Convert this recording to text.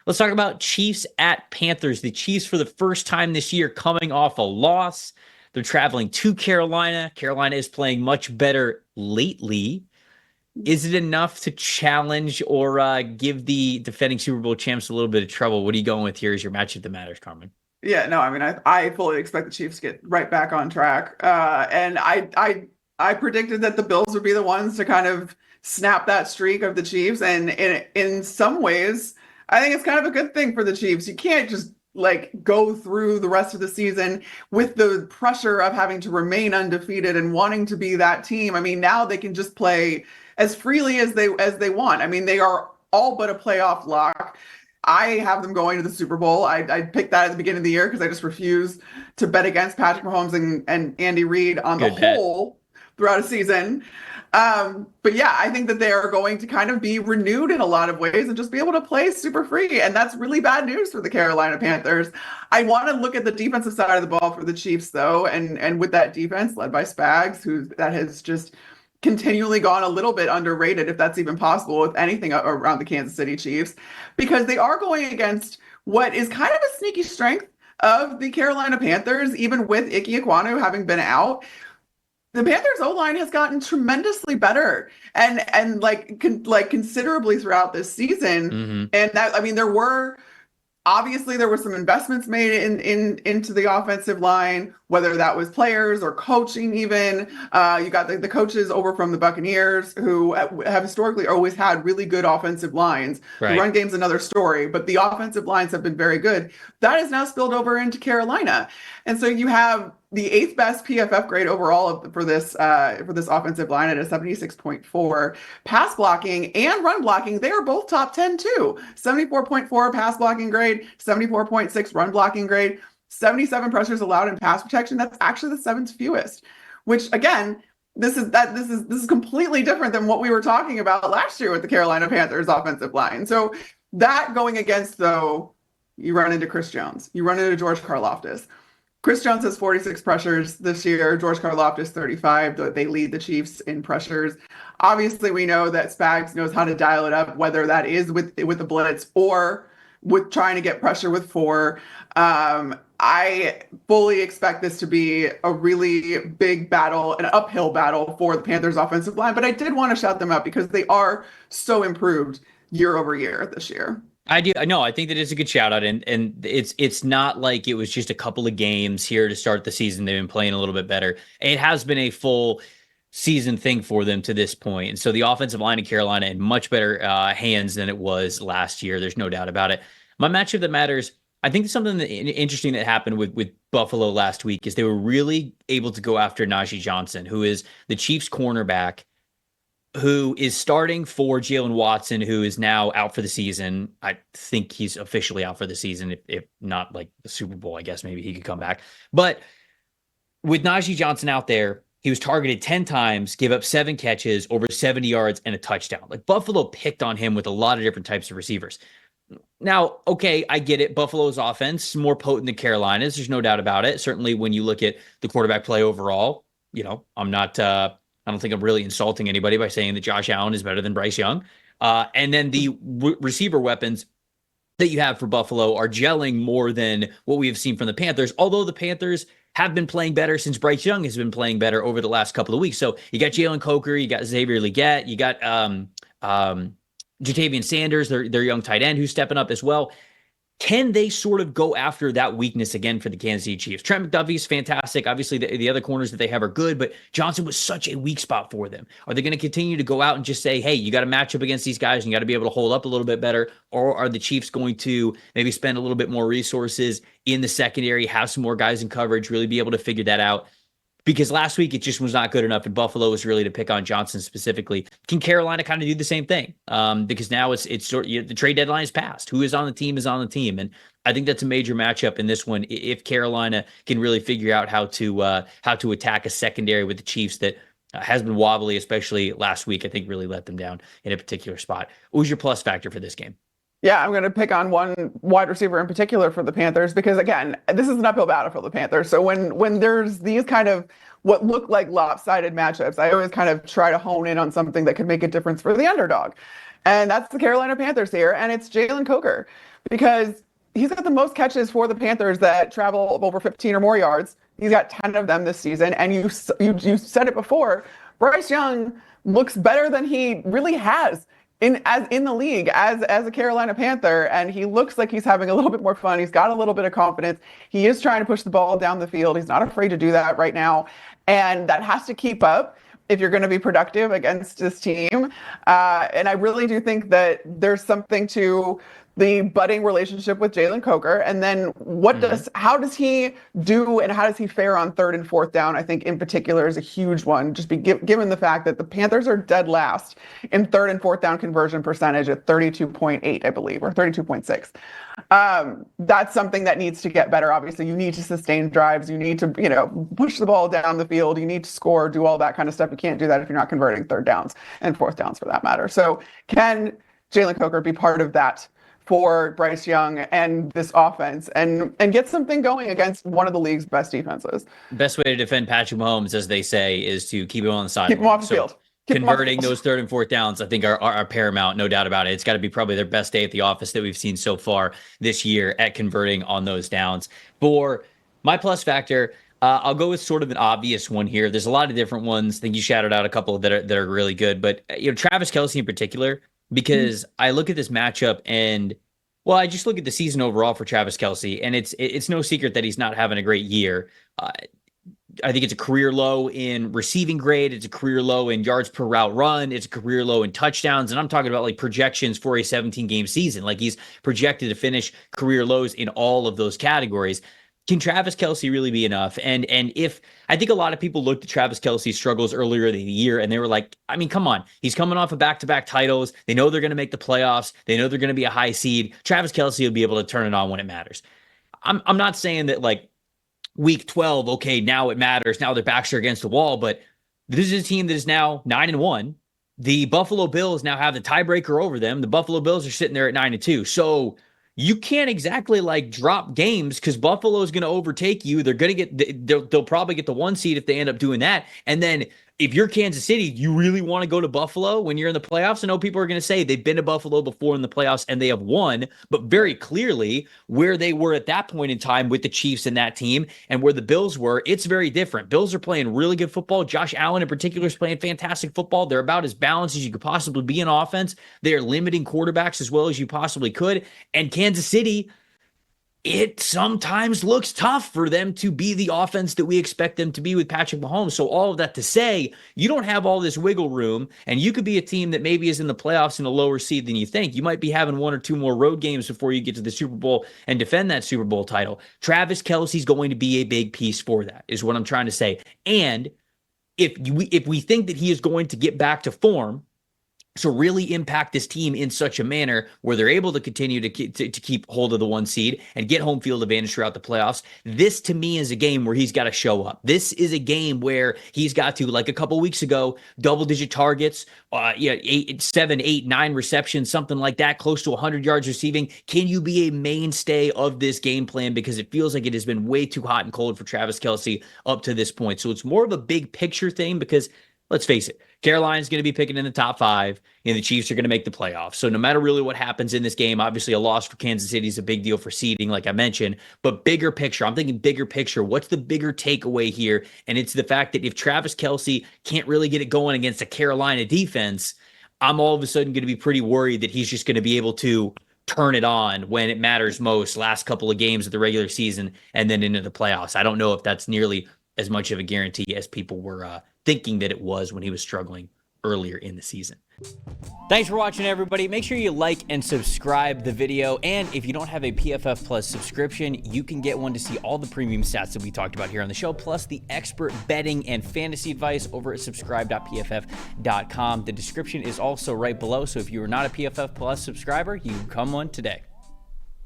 Let's talk about Chiefs at Panthers. The Chiefs, for the first time this year, coming off a loss. They're traveling to Carolina. Carolina is playing much better lately. Is it enough to challenge or give the defending Super Bowl champs a little bit of trouble? What are you going with here as your matchup that matters, Carmen? Yeah, no, I mean, I fully expect the Chiefs to get right back on track. And I predicted that the Bills would be the ones to kind of snap that streak of the Chiefs. And in some ways, I think it's kind of a good thing for the Chiefs. You can't just like go through the rest of the season with the pressure of having to remain undefeated and wanting to be that team. I mean, now they can just play as freely as they want. I mean, they are all but a playoff lock. I have them going to the Super Bowl. I picked that at the beginning of the year because I just refuse to bet against Patrick Mahomes and Andy Reid on the whole throughout a season. But yeah, I think that they are going to kind of be renewed in a lot of ways and just be able to play super free. And that's really bad news for the Carolina Panthers. I want to look at the defensive side of the ball for the Chiefs, though. And with that defense led by Spags, that has just continually gone a little bit underrated, if that's even possible, with anything around the Kansas City Chiefs, because they are going against what is kind of a sneaky strength of the Carolina Panthers, even with Ike Ekwonu having been out. The Panthers O-line has gotten tremendously better and considerably throughout this season. Mm-hmm. And that, I mean, there were some investments made into the offensive line, whether that was players or coaching even. You got the coaches over from the Buccaneers who have historically always had really good offensive lines. Right. The run game's another story, but the offensive lines have been very good. That is now spilled over into Carolina. And so you have the 8th best PFF grade overall for this offensive line at a 76.4. Pass blocking and run blocking, they are both top 10 too. 74.4 pass blocking grade, 74.6 run blocking grade, 77 pressures allowed in pass protection. That's actually the 7th fewest, which again, this is completely different than what we were talking about last year with the Carolina Panthers offensive line. So that going against, though, you run into Chris Jones, you run into George Karlaftis. Chris Jones has 46 pressures this year. George Karlaftis 35. They lead the Chiefs in pressures. Obviously, we know that Spags knows how to dial it up, whether that is with the blitz or with trying to get pressure with 4. I fully expect this to be a really big battle, an uphill battle for the Panthers offensive line. But I did want to shout them out because they are so improved year over year this year. I do. No, I think that is a good shout out. And it's not like it was just a couple of games here to start the season. They've been playing a little bit better. It has been a full season thing for them to this point. And so the offensive line in Carolina in much better hands than it was last year. There's no doubt about it. My matchup that matters, I think something interesting that happened with Buffalo last week is they were really able to go after Najee Johnson, who is the Chiefs cornerback, who is starting for Jaylen Watson, who is now out for the season. I think he's officially out for the season. If not like the Super Bowl, I guess maybe he could come back. But with Najee Johnson out there, he was targeted 10 times, gave up 7 catches, over 70 yards, and a touchdown. Like Buffalo picked on him with a lot of different types of receivers. Now, okay, I get it. Buffalo's offense more potent than Carolina's. There's no doubt about it. Certainly when you look at the quarterback play overall, I don't think I'm really insulting anybody by saying that Josh Allen is better than Bryce Young. And then the receiver weapons that you have for Buffalo are gelling more than what we have seen from the Panthers, although the Panthers have been playing better since Bryce Young has been playing better over the last couple of weeks. So you got Jaylen Coker, you got Xavier Legette, you got Jatavian Sanders, their young tight end, who's stepping up as well. Can they sort of go after that weakness again for the Kansas City Chiefs? Trent McDuffie's fantastic. Obviously, the other corners that they have are good, but Johnson was such a weak spot for them. Are they going to continue to go out and just say, hey, you got to match up against these guys and you got to be able to hold up a little bit better? Or are the Chiefs going to maybe spend a little bit more resources in the secondary, have some more guys in coverage, really be able to figure that out? Because last week it just was not good enough, and Buffalo was really to pick on Johnson specifically. Can Carolina kind of do the same thing? Because now it's sort of, the trade deadline is passed. Who is on the team is on the team, and I think that's a major matchup in this one. If Carolina can really figure out how to attack a secondary with the Chiefs that has been wobbly, especially last week, I think really let them down in a particular spot. What was your plus factor for this game? Yeah, I'm going to pick on one wide receiver in particular for the Panthers because, again, this is an uphill battle for the Panthers. So when there's these kind of what look like lopsided matchups, I always kind of try to hone in on something that could make a difference for the underdog. And that's the Carolina Panthers here. And it's Jaylen Coker because he's got the most catches for the Panthers that travel over 15 or more yards. He's got 10 of them this season. And you said it before, Bryce Young looks better than he really has in the league as a Carolina Panther, and he looks like he's having a little bit more fun. He's got a little bit of confidence. He is trying to push the ball down the field. He's not afraid to do that right now, and that has to keep up if you're going to be productive against this team. And I really do think that there's something to the budding relationship with Jaylen Coker. And then how does he do and how does he fare on 3rd and 4th down? I think in particular is a huge one, just given the fact that the Panthers are dead last in 3rd and 4th down conversion percentage at 32.8, I believe, or 32.6. That's something that needs to get better. Obviously, you need to sustain drives. You need to, push the ball down the field. You need to score, do all that kind of stuff. You can't do that if you're not converting 3rd downs and 4th downs for that matter. So can Jaylen Coker be part of that for Bryce Young and this offense and get something going against one of the league's best defenses? Best way to defend Patrick Mahomes, as they say, is to keep him on the sideline. Keep him off the field. Converting those 3rd and 4th downs, I think, are paramount, no doubt about it. It's got to be probably their best day at the office that we've seen so far this year at converting on those downs. For my plus factor, I'll go with sort of an obvious one here. There's a lot of different ones. I think you shouted out a couple that are really good, but Travis Kelce in particular, because I look at this matchup and, well, I just look at the season overall for Travis Kelce, and it's no secret that he's not having a great year. I think it's a career low in receiving grade. It's a career low in yards per route run. It's a career low in touchdowns. And I'm talking about like projections for a 17-game season. Like he's projected to finish career lows in all of those categories. Can Travis Kelce really be enough? And if I think a lot of people looked at Travis Kelce's struggles earlier in the year and they were like, I mean, come on, he's coming off of back-to-back titles. They know they're going to make the playoffs. They know they're going to be a high seed. Travis Kelce will be able to turn it on when it matters. I'm not saying that like week 12, okay, now it matters. Now their backs are against the wall, but this is a team that is now 9-1. The Buffalo Bills now have the tiebreaker over them. The Buffalo Bills are sitting there at 9-2. So you can't exactly like drop games because Buffalo is going to overtake you. They're going to they'll probably get the 1 seed if they end up doing that. And then if you're Kansas City, you really want to go to Buffalo when you're in the playoffs? I know people are going to say they've been to Buffalo before in the playoffs and they have won, but very clearly where they were at that point in time with the Chiefs and that team and where the Bills were, it's very different. Bills are playing really good football. Josh Allen in particular is playing fantastic football. They're about as balanced as you could possibly be in offense. They are limiting quarterbacks as well as you possibly could. And Kansas City, it sometimes looks tough for them to be the offense that we expect them to be with Patrick Mahomes. So all of that to say, you don't have all this wiggle room, and you could be a team that maybe is in the playoffs in a lower seed than you think. You might be having 1 or 2 more road games before you get to the Super Bowl and defend that Super Bowl title. Travis Kelce's going to be a big piece for that, is what I'm trying to say. And if we think that he is going to get back to form, so really impact this team in such a manner where they're able to continue to keep hold of the 1 seed and get home field advantage throughout the playoffs. This, to me, is a game where he's got to show up. This is a game where he's got to, like a couple weeks ago, double-digit targets, 7, 8, 9 receptions, something like that, close to 100 yards receiving. Can you be a mainstay of this game plan? Because it feels like it has been way too hot and cold for Travis Kelce up to this point. So it's more of a big picture thing because, let's face it, Carolina's going to be picking in the top 5, and the Chiefs are going to make the playoffs. So no matter really what happens in this game, obviously a loss for Kansas City is a big deal for seeding, like I mentioned. But bigger picture, I'm thinking bigger picture. What's the bigger takeaway here? And it's the fact that if Travis Kelce can't really get it going against a Carolina defense, I'm all of a sudden going to be pretty worried that he's just going to be able to turn it on when it matters most, last couple of games of the regular season and then into the playoffs. I don't know if that's nearly as much of a guarantee as people were thinking that it was when he was struggling earlier in the season. Thanks for watching, everybody. Make sure you like and subscribe the video. And if you don't have a PFF Plus subscription, you can get one to see all the premium stats that we talked about here on the show, plus the expert betting and fantasy advice over at subscribe.pff.com. The description is also right below. So if you are not a PFF Plus subscriber, you can become one today.